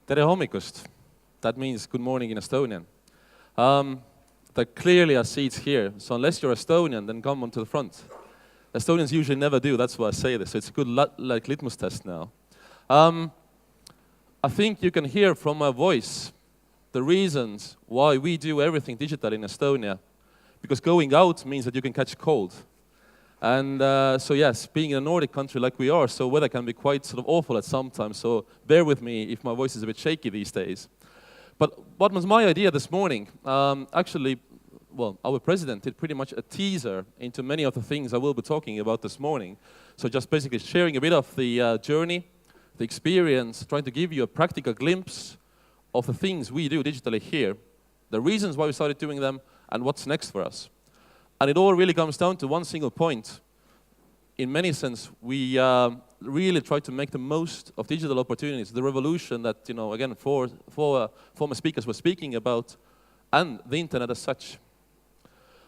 Tere hommikust. That means good morning in Estonian. There clearly are seats here, so unless you're Estonian, then come onto the front. Estonians usually never do, that's why I say this, so it's a good litmus test now. I think you can hear from my voice the reasons why we do everything digital in Estonia, because going out means that you can catch cold. And so yes, being in a Nordic country like we are, so weather can be quite sort of awful at some times, so bear with me if my voice is a bit shaky these days. But what was my idea this morning? Actually, well, our president did pretty much a teaser into many of the things I will be talking about this morning. So just basically sharing a bit of the journey, the experience, trying to give you a practical glimpse of the things we do digitally here, the reasons why we started doing them, and what's next for us. And it all really comes down to one single point. In many sense, we really try to make the most of digital opportunities, the revolution that, you know, again, former speakers were speaking about, and the internet as such.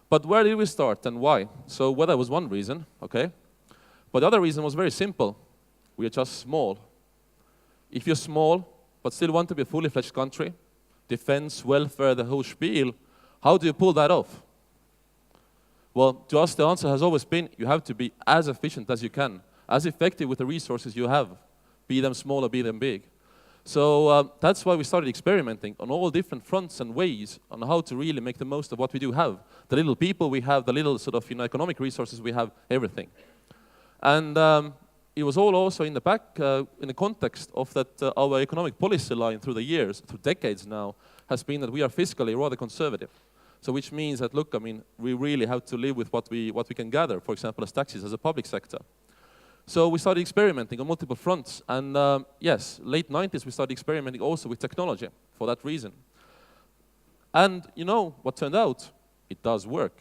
But where did we start and why? So weather was one reason, okay? But the other reason was very simple. We are just small. If you're small, but still want to be a fully fledged country, defense, welfare, the whole spiel, how do you pull that off? Well, to us, the answer has always been you have to be as efficient as you can, as effective with the resources you have, be them small or be them big. So that's why we started experimenting on all different fronts and ways on how to really make the most of what we do have. The little people we have, the little sort of economic resources we have, everything. And it was all also in the back, in the context of that our economic policy line through the years, through decades now, has been that we are fiscally rather conservative. So which means that, look, I mean, we really have to live with what we can gather, for example, as taxes, as a public sector. So we started experimenting on multiple fronts. And yes, late 90s, we started experimenting also with technology for that reason. And you know what turned out? It does work.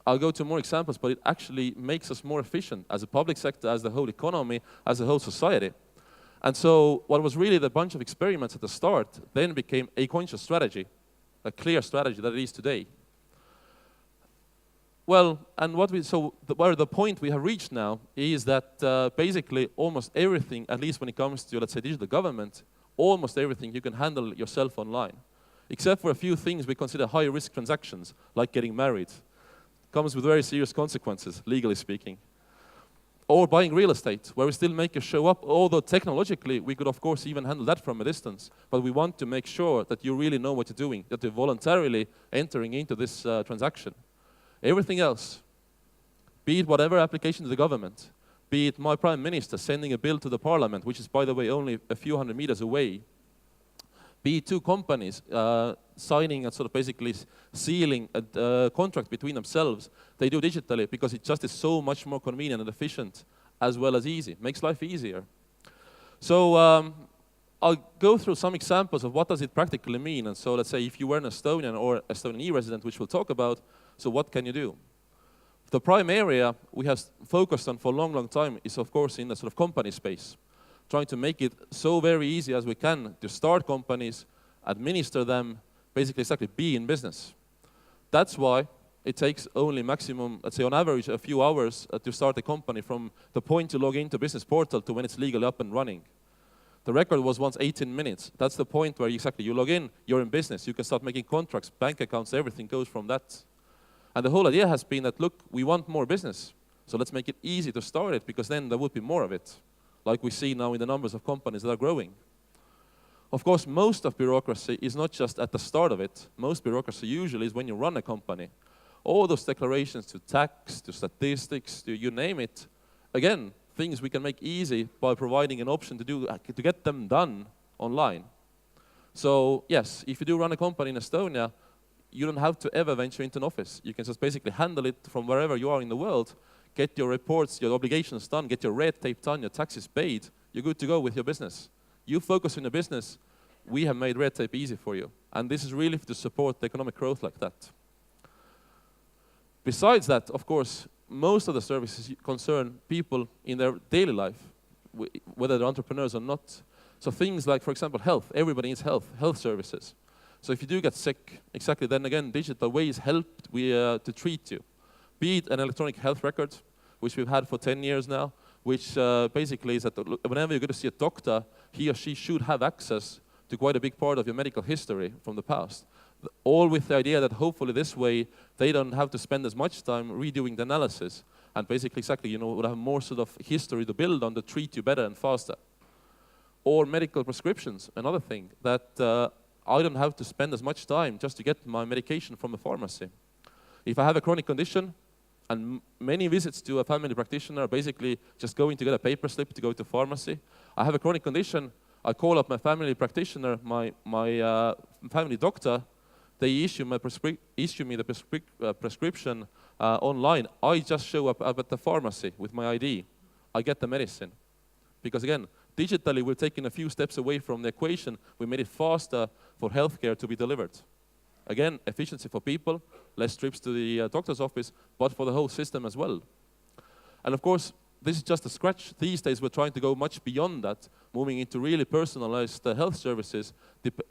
I'll go to more examples, but it actually makes us more efficient as a public sector, as the whole economy, as a whole society. And so what was really the bunch of experiments at the start then became a conscious strategy, a clear strategy that it is today. Well, and where the point we have reached now is that basically almost everything, at least when it comes to, let's say, digital government, almost everything you can handle yourself online. Except for a few things we consider high-risk transactions, like getting married. Comes with very serious consequences, legally speaking. Or buying real estate, where we still make you show up, although technologically we could of course even handle that from a distance, but we want to make sure that you really know what you're doing, that you're voluntarily entering into this transaction. Everything else, be it whatever application to the government, be it my prime minister sending a bill to the parliament, which is by the way only a few hundred meters away, be it two companies signing and sort of basically sealing a contract between themselves, they do digitally because it just is so much more convenient and efficient as well as easy. Makes life easier. So I'll go through some examples of what does it practically mean. And so let's say if you were an Estonian or Estonian e-resident, which we'll talk about, so what can you do? The prime area we have focused on for a long, long time is of course in the sort of company space. Trying to make it so very easy as we can to start companies, administer them, basically exactly be in business. That's why it takes only maximum, let's say on average, a few hours to start a company from the point you log into business portal to when it's legally up and running. The record was once 18 minutes. That's the point where exactly you log in, you're in business, you can start making contracts, bank accounts, everything goes from that. And the whole idea has been that, look, we want more business. So let's make it easy to start it because then there would be more of it, like we see now in the numbers of companies that are growing. Of course, most of bureaucracy is not just at the start of it. Most bureaucracy usually is when you run a company. All those declarations to tax, to statistics, to you name it. Again, things we can make easy by providing an option to get them done online. So yes, if you do run a company in Estonia, you don't have to ever venture into an office. You can just basically handle it from wherever you are in the world, get your reports, your obligations done, get your red tape done, your taxes paid, you're good to go with your business. You focus on your business, we have made red tape easy for you. And this is really to support the economic growth like that. Besides that, of course, most of the services concern people in their daily life, whether they're entrepreneurs or not. So things like, for example, health. Everybody needs health services. So if you do get sick, exactly, then again, digital ways help to treat you. Be it an electronic health record, which we've had for 10 years now, which basically is that whenever you go to see a doctor, he or she should have access to quite a big part of your medical history from the past. All with the idea that hopefully this way they don't have to spend as much time redoing the analysis, and basically exactly, you know, would have more sort of history to build on to treat you better and faster. Or medical prescriptions, another thing, that I don't have to spend as much time just to get my medication from a pharmacy. If I have a chronic condition, and many visits to a family practitioner are basically just going to get a paper slip to go to pharmacy. I have a chronic condition, I call up my family practitioner, my family doctor, they issue me the prescription online. I just show up at the pharmacy with my ID. I get the medicine. Because again, digitally we're taking a few steps away from the equation. We made it faster for healthcare to be delivered. Again, efficiency for people, less trips to the doctor's office, but for the whole system as well. And of course, this is just a scratch. These days we're trying to go much beyond that, moving into really personalized health services,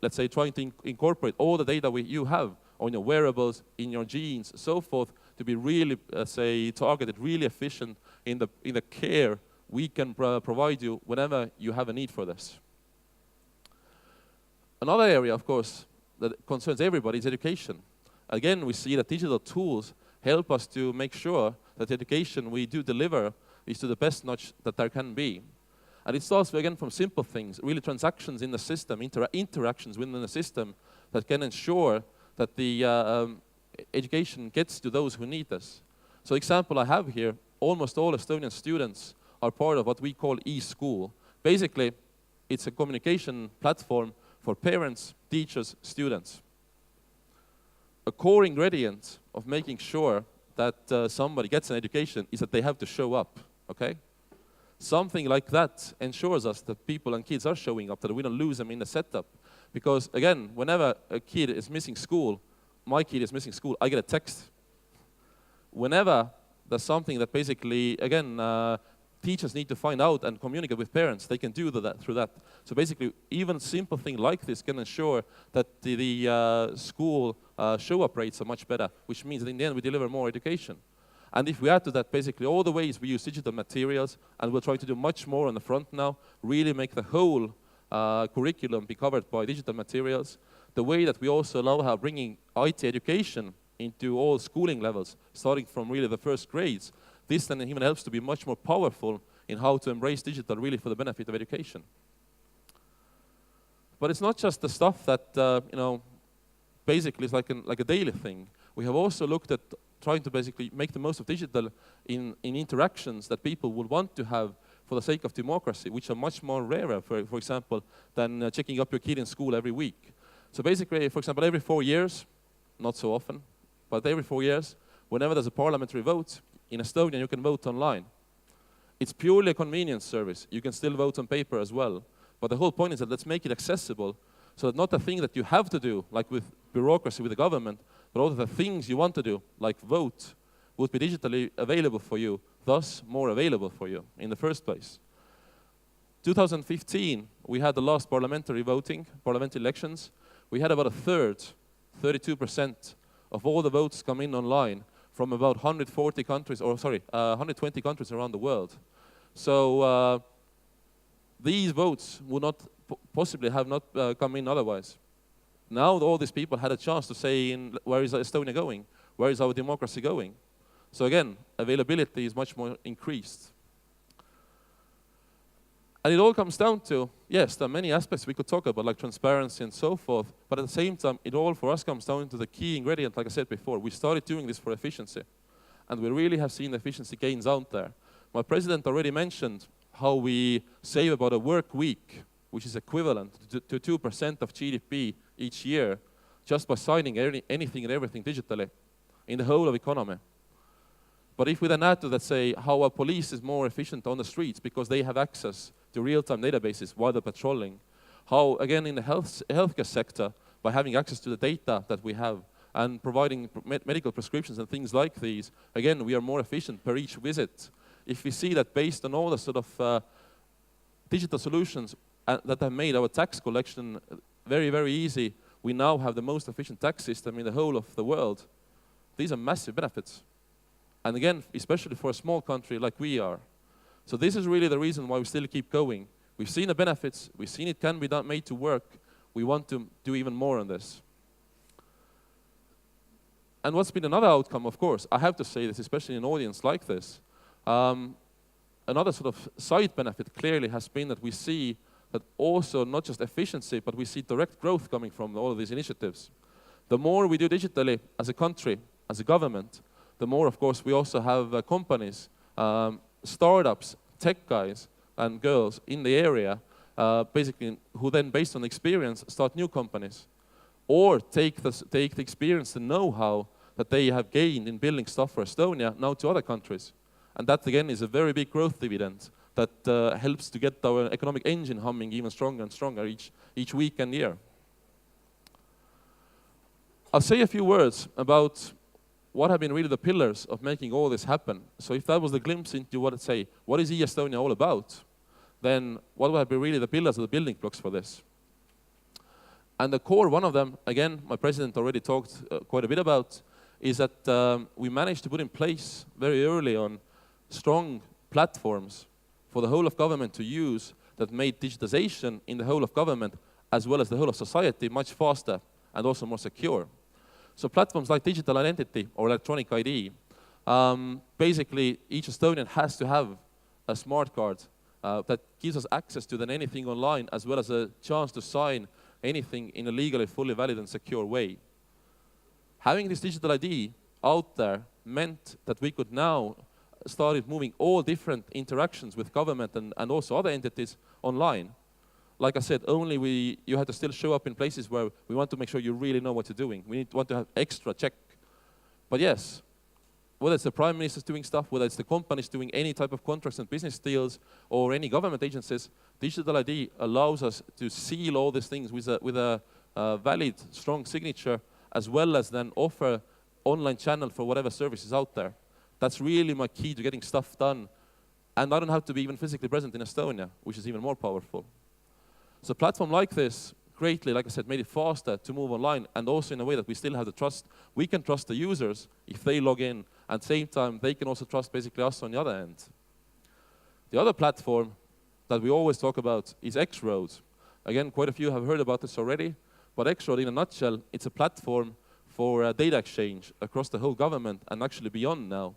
let's say trying to incorporate all the data you have on your wearables, in your genes, so forth, to be really, say, targeted, really efficient in the care we can provide you whenever you have a need for this. Another area, of course, that concerns everybody is education. Again, we see that digital tools help us to make sure that the education we do deliver is to the best notch that there can be. And it starts, again, from simple things, really transactions in the system, interactions within the system that can ensure that the education gets to those who need this. So example I have here, almost all Estonian students are part of what we call e-school. Basically, it's a communication platform for parents, teachers, students. A core ingredient of making sure that somebody gets an education is that they have to show up, okay? Something like that ensures us that people and kids are showing up, that we don't lose them in the setup. Because again, whenever a kid is missing school, my kid is missing school, I get a text. Whenever there's something that basically, again, teachers need to find out and communicate with parents, they can do that through that. So basically, even simple thing like this can ensure that the school show-up rates are much better, which means that in the end we deliver more education. And if we add to that basically all the ways we use digital materials, and we'll try to do much more on the front now, really make the whole curriculum be covered by digital materials, the way that we also allow bringing IT education into all schooling levels, starting from really the first grades, this then even helps to be much more powerful in how to embrace digital really for the benefit of education. But it's not just the stuff that, you know, basically is like a daily thing. We have also looked at trying to basically make the most of digital in interactions that people would want to have for the sake of democracy, which are much more rarer, for example, than checking up your kid in school every week. So basically, for example, every 4 years, not so often, but every 4 years, whenever there's a parliamentary vote, in Estonia you can vote online. It's purely a convenience service. You can still vote on paper as well. But the whole point is that let's make it accessible so that not a thing that you have to do, like with bureaucracy with the government, but also the things you want to do, like vote, would be digitally available for you, thus more available for you in the first place. 2015, we had the last parliamentary elections. We had about a third, 32% of all the votes come in online from about 120 countries around the world. So these votes would not possibly have not come in otherwise. Now all these people had a chance to say, where is Estonia going? Where is our democracy going? So again, availability is much more increased. And it all comes down to, yes, there are many aspects we could talk about, like transparency and so forth, but at the same time, it all for us comes down to the key ingredient, like I said before. We started doing this for efficiency, and we really have seen efficiency gains out there. My president already mentioned how we save about a work week, which is equivalent to 2% of GDP each year, just by signing anything and everything digitally in the whole of economy. But if we then add to that, say, how our police is more efficient on the streets because they have access to real-time databases while they're patrolling, how, again, in the healthcare sector, by having access to the data that we have and providing medical prescriptions and things like these, again, we are more efficient per each visit. If we see that based on all the sort of digital solutions that have made our tax collection very, very easy, we now have the most efficient tax system in the whole of the world. These are massive benefits. And again, especially for a small country like we are. So this is really the reason why we still keep going. We've seen the benefits, we've seen it can be done, made to work. We want to do even more on this. And what's been another outcome, of course, I have to say this, especially in an audience like this, another sort of side benefit clearly has been that we see that also not just efficiency, but we see direct growth coming from all of these initiatives. The more we do digitally as a country, as a government, the more, of course, we also have companies, startups, tech guys and girls in the area, basically, who then, based on experience, start new companies. Or take the experience, the know-how that they have gained in building stuff for Estonia now to other countries. And that, again, is a very big growth dividend that helps to get our economic engine humming even stronger and stronger each week and year. I'll say a few words about what have been really the pillars of making all this happen. So if that was the glimpse into what is e-Estonia all about, then what would have been really the pillars of the building blocks for this? And the core, one of them, again, my president already talked quite a bit about, is that we managed to put in place very early on strong platforms for the whole of government to use that made digitization in the whole of government as well as the whole of society much faster and also more secure. So platforms like digital identity or electronic ID, basically each Estonian has to have a smart card that gives us access to then anything online as well as a chance to sign anything in a legally fully valid and secure way. Having this digital ID out there meant that we could now start moving all different interactions with government and also other entities online. Like I said, you had to still show up in places where we want to make sure you really know what you're doing. We want to have extra check. But yes, whether it's the Prime Minister's doing stuff, whether it's the companies doing any type of contracts and business deals, or any government agencies, digital ID allows us to seal all these things with a valid, strong signature, as well as then offer online channel for whatever service is out there. That's really my key to getting stuff done. And I don't have to be even physically present in Estonia, which is even more powerful. So a platform like this greatly, like I said, made it faster to move online, and also in a way that we still have the trust. We can trust the users if they log in, and at the same time, they can also trust basically us on the other end. The other platform that we always talk about is X-Road. Again, quite a few have heard about this already, but X-Road, in a nutshell, it's a platform for data exchange across the whole government and actually beyond now.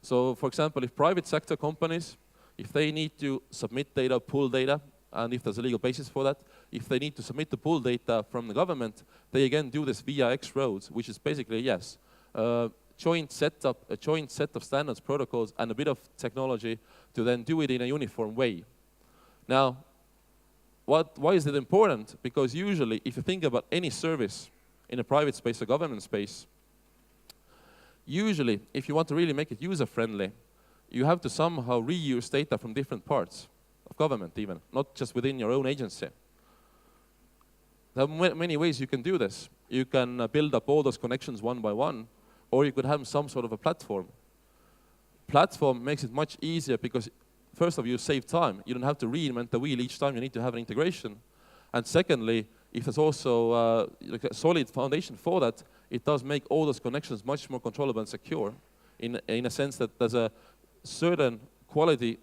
So, for example, if private sector companies, if they need to submit data, pull data, and if there's a legal basis for that, if they need to submit the pull data from the government, they again do this via X-Roads, which is basically, yes, a joint set of standards, protocols, and a bit of technology to then do it in a uniform way. Now, why is it important? Because usually, if you think about any service in a private space or government space, usually, if you want to really make it user-friendly, you have to somehow reuse data from different parts of government even, not just within your own agency. There are many ways you can do this. You can build up all those connections one by one, or you could have some sort of a platform. Platform makes it much easier because, first of all, you save time. You don't have to reinvent the wheel each time you need to have an integration. And secondly, if there's also like a solid foundation for that, it does make all those connections much more controllable and secure in a sense that there's a certain quality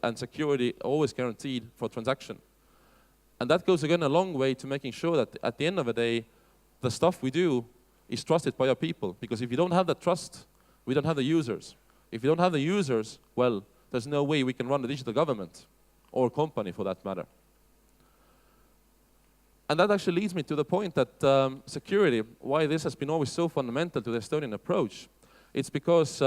and security always guaranteed for transaction. And that goes again a long way to making sure that at the end of the day, the stuff we do is trusted by our people. Because if you don't have that trust, we don't have the users. If you don't have the users, well, there's no way we can run the digital government or company for that matter. And that actually leads me to the point that security, why this has been always so fundamental to the Estonian approach. It's because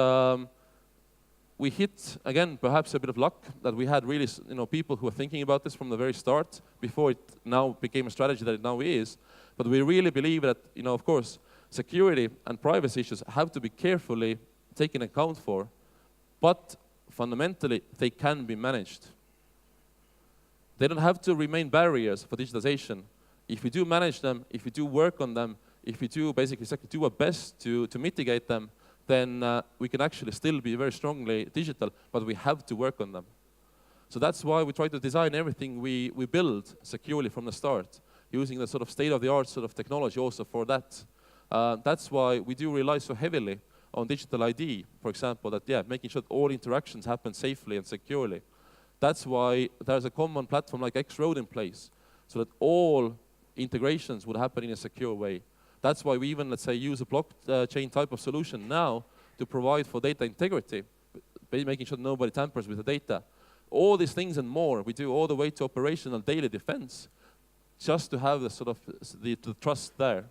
we hit, again, perhaps a bit of luck that we had really people who were thinking about this from the very start before it now became a strategy that it now is. But we really believe that, of course, security and privacy issues have to be carefully taken account for, but fundamentally, they can be managed. They don't have to remain barriers for digitization. If we do manage them, if we do work on them, if we do basically do our best to mitigate them, then we can actually still be very strongly digital, but we have to work on them. So that's why we try to design everything we build securely from the start, using the sort of state-of-the-art sort of technology also for that. That's why we do rely so heavily on digital ID, for example, that, making sure that all interactions happen safely and securely. That's why there's a common platform like X-Road in place, so that all integrations would happen in a secure way. That's why we even, let's say, use a blockchain type of solution now to provide for data integrity, making sure nobody tampers with the data. All these things and more, we do all the way to operational daily defense, just to have the sort of the trust there.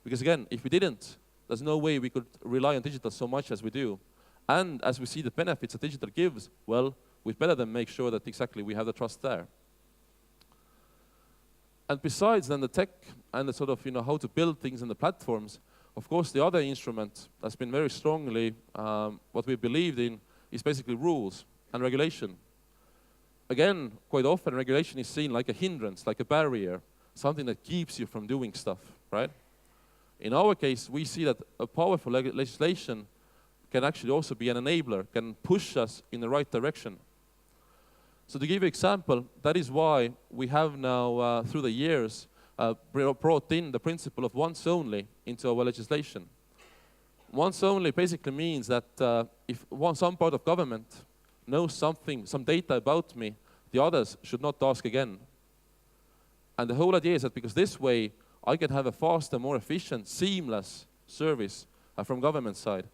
Because again, if we didn't, there's no way we could rely on digital so much as we do. And as we see the benefits that digital gives, well, we'd better than make sure that exactly we have the trust there. And besides then the tech and the sort of, how to build things in the platforms, of course, the other instrument that's been very strongly what we believed in is basically rules and regulation. Again, quite often regulation is seen like a hindrance, like a barrier, something that keeps you from doing stuff, right? In our case, we see that a powerful legislation can actually also be an enabler, can push us in the right direction. So to give you an example, that is why we have now, through the years, brought in the principle of once only into our legislation. Once only basically means that if some part of government knows something, some data about me, the others should not ask again. And the whole idea is that because this way, I can have a faster, more efficient, seamless service from government side.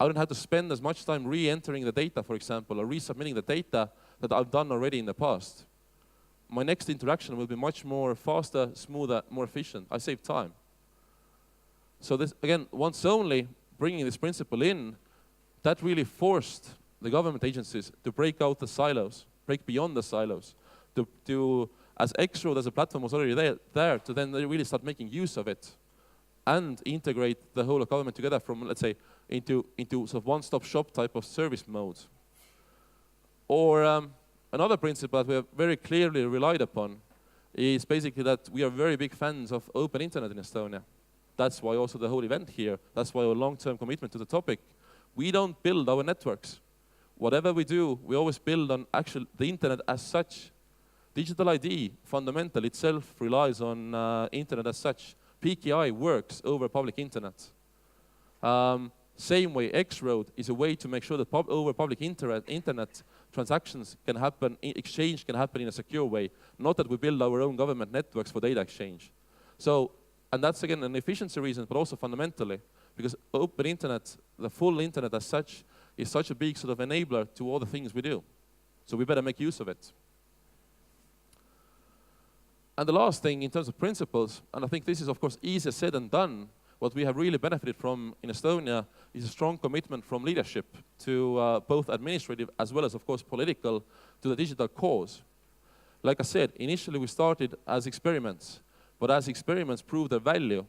I don't have to spend as much time re-entering the data, for example, or resubmitting the data that I've done already in the past. My next interaction will be much more faster, smoother, more efficient. I save time. So this, again, once only, bringing this principle in, that really forced the government agencies to break out the silos, break beyond the silos, to as X-Road as a platform was already there, to then really start making use of it and integrate the whole of government together from, let's say, into sort of one-stop shop type of service mode. Or another principle that we have very clearly relied upon is basically that we are very big fans of open internet in Estonia. That's why also the whole event here, that's why our long-term commitment to the topic. We don't build our networks. Whatever we do, we always build on the internet as such. Digital ID, fundamental itself, relies on internet as such. PKI works over public internet. Same way, X-Road is a way to make sure that over public internet transactions can happen, exchange can happen in a secure way. Not that we build our own government networks for data exchange. So, and that's again an efficiency reason, but also fundamentally, because open internet, the full internet as such, is such a big sort of enabler to all the things we do. So we better make use of it. And the last thing in terms of principles, and I think this is of course easier said than done, what we have really benefited from in Estonia is a strong commitment from leadership to both administrative as well as of course political to the digital cause. Like I said, initially we started as experiments, but as experiments proved their value,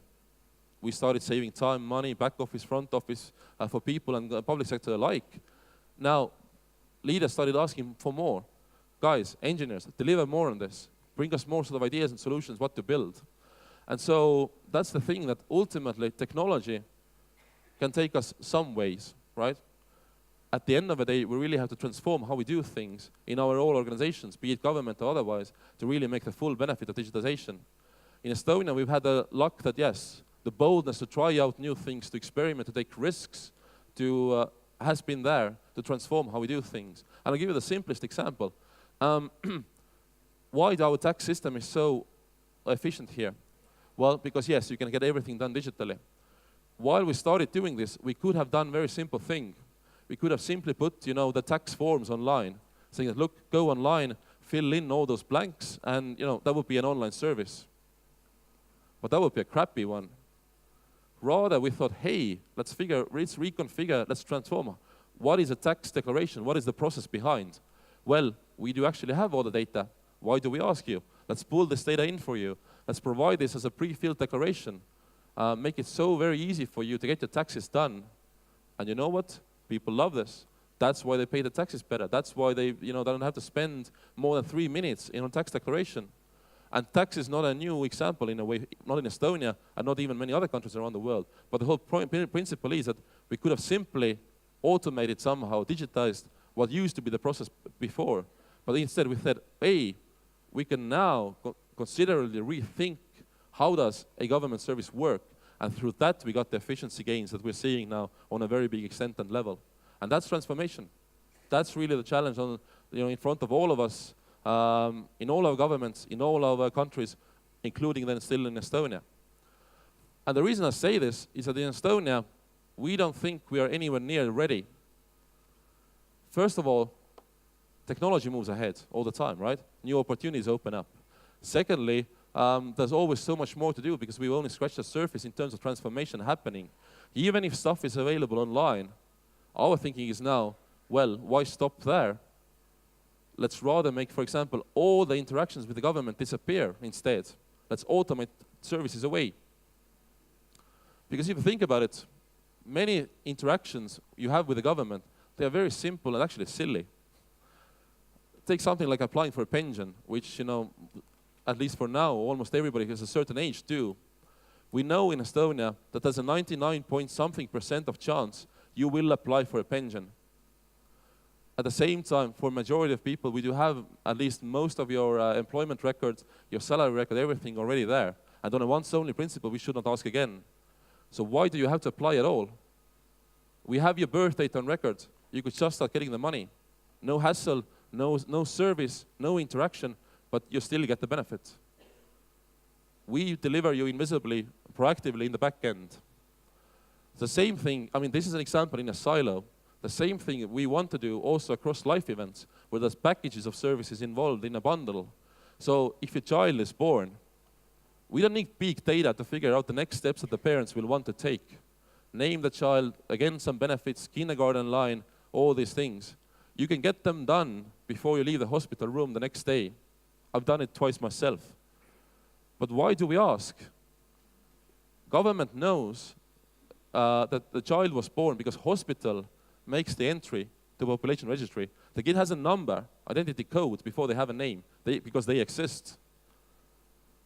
we started saving time, money, back office, front office for people and the public sector alike. Now, leaders started asking for more. Guys, engineers, deliver more on this. Bring us more sort of ideas and solutions what to build. And so that's the thing, that ultimately technology can take us some ways, right? At the end of the day, we really have to transform how we do things in our all organizations, be it government or otherwise, to really make the full benefit of digitization. In Estonia, we've had the luck that, yes, the boldness to try out new things, to experiment, to take risks, has been there to transform how we do things. And I'll give you the simplest example. Why our tax system is so efficient here? Well, because yes, you can get everything done digitally. While we started doing this, we could have done a very simple thing. We could have simply put, the tax forms online, saying that, look, go online, fill in all those blanks, and that would be an online service. But that would be a crappy one. Rather, we thought, hey, let's reconfigure, let's transform. What is a tax declaration? What is the process behind? Well, we do actually have all the data. Why do we ask you? Let's pull this data in for you. Let's provide this as a pre-filled declaration. Make it so very easy for you to get your taxes done. And you know what? People love this. That's why they pay the taxes better. That's why they don't have to spend more than 3 minutes in a tax declaration. And tax is not a new example in a way, not in Estonia and not even many other countries around the world. But the whole principle is that we could have simply automated somehow, digitized what used to be the process before. But instead we said, hey, we can now considerably rethink how does a government service work. And through that we got the efficiency gains that we're seeing now on a very big extent and level. And that's transformation. That's really the challenge on in front of all of us, in all our governments, in all our countries, including then still in Estonia. And the reason I say this is that in Estonia, we don't think we are anywhere near ready. First of all, technology moves ahead all the time, right? New opportunities open up. Secondly, there's always so much more to do because we've only scratched the surface in terms of transformation happening. Even if stuff is available online, our thinking is now, well, why stop there? Let's rather make, for example, all the interactions with the government disappear instead. Let's automate services away. Because if you think about it, many interactions you have with the government, they are very simple and actually silly. Take something like applying for a pension, which, at least for now, almost everybody who has a certain age do. We know in Estonia that there's a 99-point-something% of chance you will apply for a pension. At the same time, for majority of people, we do have at least most of your employment records, your salary record, everything already there. And on a once-only principle, we should not ask again. So why do you have to apply at all? We have your birth date on record. You could just start getting the money. No hassle, no service, no interaction, but you still get the benefit. We deliver you invisibly, proactively in the back end. The same thing, this is an example in a silo. The same thing we want to do also across life events, where there's packages of services involved in a bundle. So if a child is born, we don't need big data to figure out the next steps that the parents will want to take. Name the child, again, some benefits, kindergarten line, all these things. You can get them done before you leave the hospital room the next day. I've done it twice myself. But why do we ask? Government knows that the child was born because hospital makes the entry to population registry. The kid has a number, identity code, before they have a name, because they exist.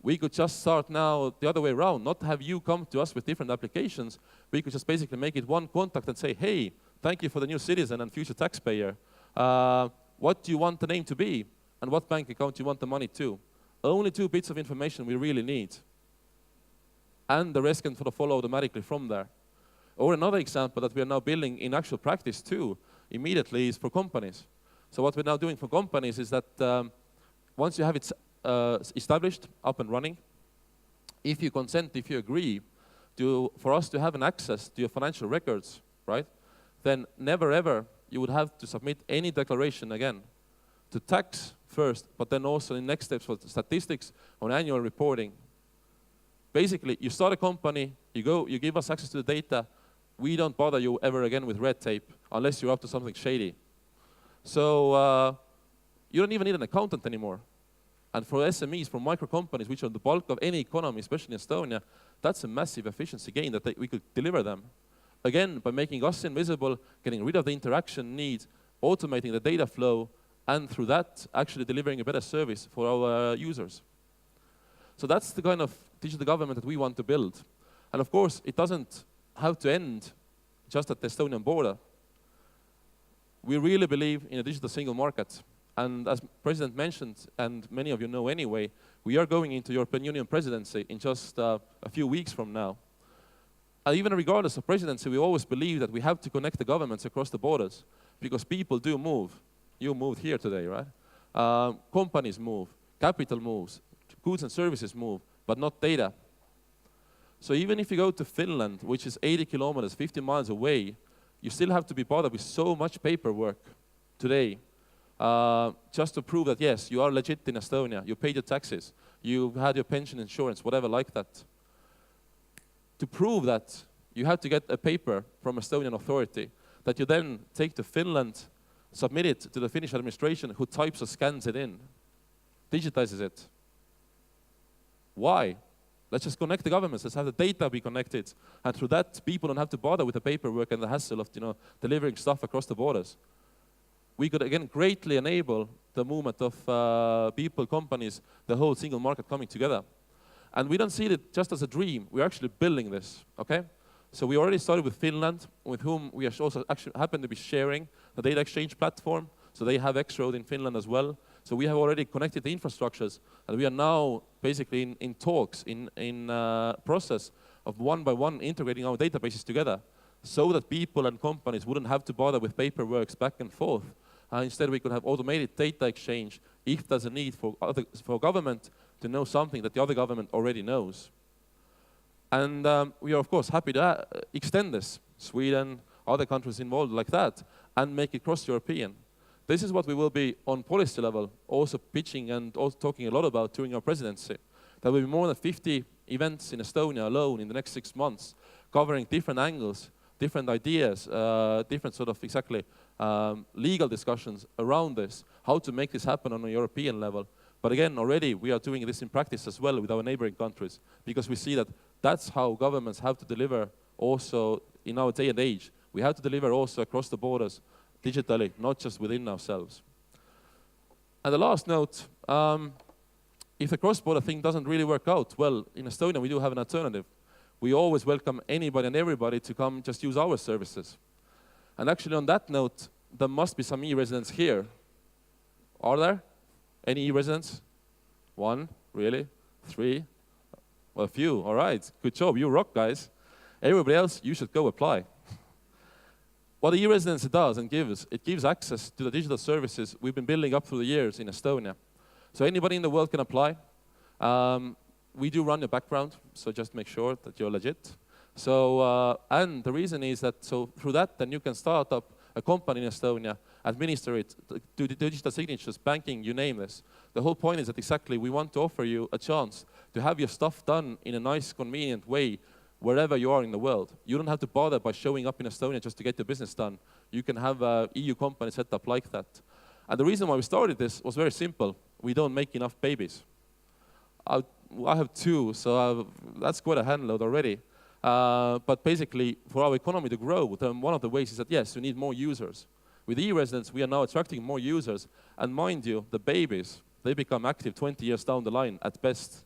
We could just start now the other way around, not have you come to us with different applications. We could just basically make it one contact and say, hey, thank you for the new citizen and future taxpayer. What do you want the name to be? And what bank account do you want the money to? Only 2 bits of information we really need. And the rest can sort of follow automatically from there. Or another example that we are now building in actual practice too, immediately, is for companies. So what we're now doing for companies is that once you have it established, up and running, if you consent, if you agree for us to have an access to your financial records, right, then never ever you would have to submit any declaration again to tax first, but then also in next steps for statistics on annual reporting. Basically, you start a company, you give us access to the data, we don't bother you ever again with red tape unless you're up to something shady. So you don't even need an accountant anymore. And for SMEs, for micro companies, which are the bulk of any economy, especially in Estonia, that's a massive efficiency gain that we could deliver them. Again, by making us invisible, getting rid of the interaction need, automating the data flow, and through that, actually delivering a better service for our users. So that's the kind of digital government that we want to build. And of course, it doesn't have to end just at the Estonian border. We really believe in a digital single market. And as President mentioned, and many of you know anyway, we are going into European Union presidency in just a few weeks from now. And even regardless of presidency, we always believe that we have to connect the governments across the borders, because people do move. You moved here today, right? Companies move, capital moves, goods and services move, but not data. So even if you go to Finland, which is 80 kilometers, 50 miles away, you still have to be bothered with so much paperwork today. Just to prove that, yes, you are legit in Estonia, you paid your taxes, you've had your pension insurance, whatever like that. To prove that, you have to get a paper from Estonian authority that you then take to Finland, submit it to the Finnish administration, who types or scans it in, digitizes it. Why? Let's just connect the governments, let's have the data be connected, and through that, people don't have to bother with the paperwork and the hassle of delivering stuff across the borders. We could, again, greatly enable the movement of people, companies, the whole single market coming together. And we don't see it just as a dream. We're actually building this, okay? So we already started with Finland, with whom we are also actually happen to be sharing the data exchange platform. So they have X-Road in Finland as well. So we have already connected the infrastructures. And we are now basically in talks, in process of one by one integrating our databases together, so that people and companies wouldn't have to bother with paperwork back and forth. Instead, we could have automated data exchange if there's a need for government to know something that the other government already knows. And we are, of course, happy to extend this, Sweden, other countries involved like that, and make it cross-European. This is what we will be on policy level also pitching and also talking a lot about during our presidency. There will be more than 50 events in Estonia alone in the next 6 months, covering different angles, different ideas, different sort of legal discussions around this, how to make this happen on a European level. But again, already we are doing this in practice as well with our neighboring countries, because we see that that's how governments have to deliver also in our day and age. We have to deliver also across the borders digitally, not just within ourselves. And the last note, if the cross-border thing doesn't really work out, well, in Estonia we do have an alternative. We always welcome anybody and everybody to come just use our services. And actually on that note, there must be some e-residents here. Are there? Any e-residents? 1, really? 3? Well, a few, all right. Good job, you rock, guys. Everybody else, you should go apply. What the e-residency does and gives, it gives access to the digital services we've been building up through the years in Estonia. So anybody in the world can apply. We do run your background, so just make sure that you're legit. So, and the reason is that, so through that, then you can start up a company in Estonia, administer it, do digital signatures, banking, you name this. The whole point is that exactly we want to offer you a chance to have your stuff done in a nice, convenient way wherever you are in the world. You don't have to bother by showing up in Estonia just to get your business done. You can have an EU company set up like that. And the reason why we started this was very simple. We don't make enough babies. I have 2, so that's quite a handload already. But basically, for our economy to grow, then one of the ways is that, yes, we need more users. With e-residents, we are now attracting more users. And mind you, the babies, they become active 20 years down the line at best.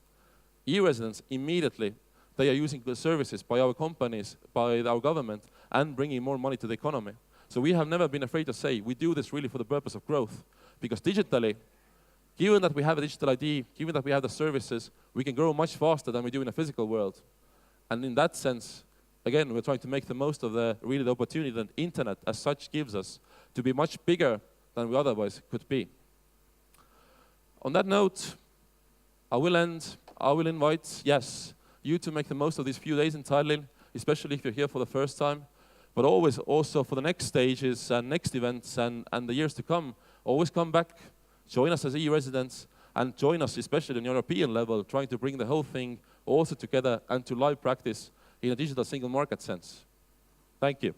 E-residents, immediately, they are using the services by our companies, by our government, and bringing more money to the economy. So we have never been afraid to say, we do this really for the purpose of growth. Because digitally, given that we have a digital ID, given that we have the services, we can grow much faster than we do in a physical world. And in that sense, again, we're trying to make the most of the opportunity that internet as such gives us to be much bigger than we otherwise could be. On that note, I will end. I will invite, yes, you to make the most of these few days in Tallinn, especially if you're here for the first time, but always also for the next stages and next events and the years to come, always come back, join us as e-residents, and join us especially on European level, trying to bring the whole thing also together and to live practice in a digital single market sense. Thank you.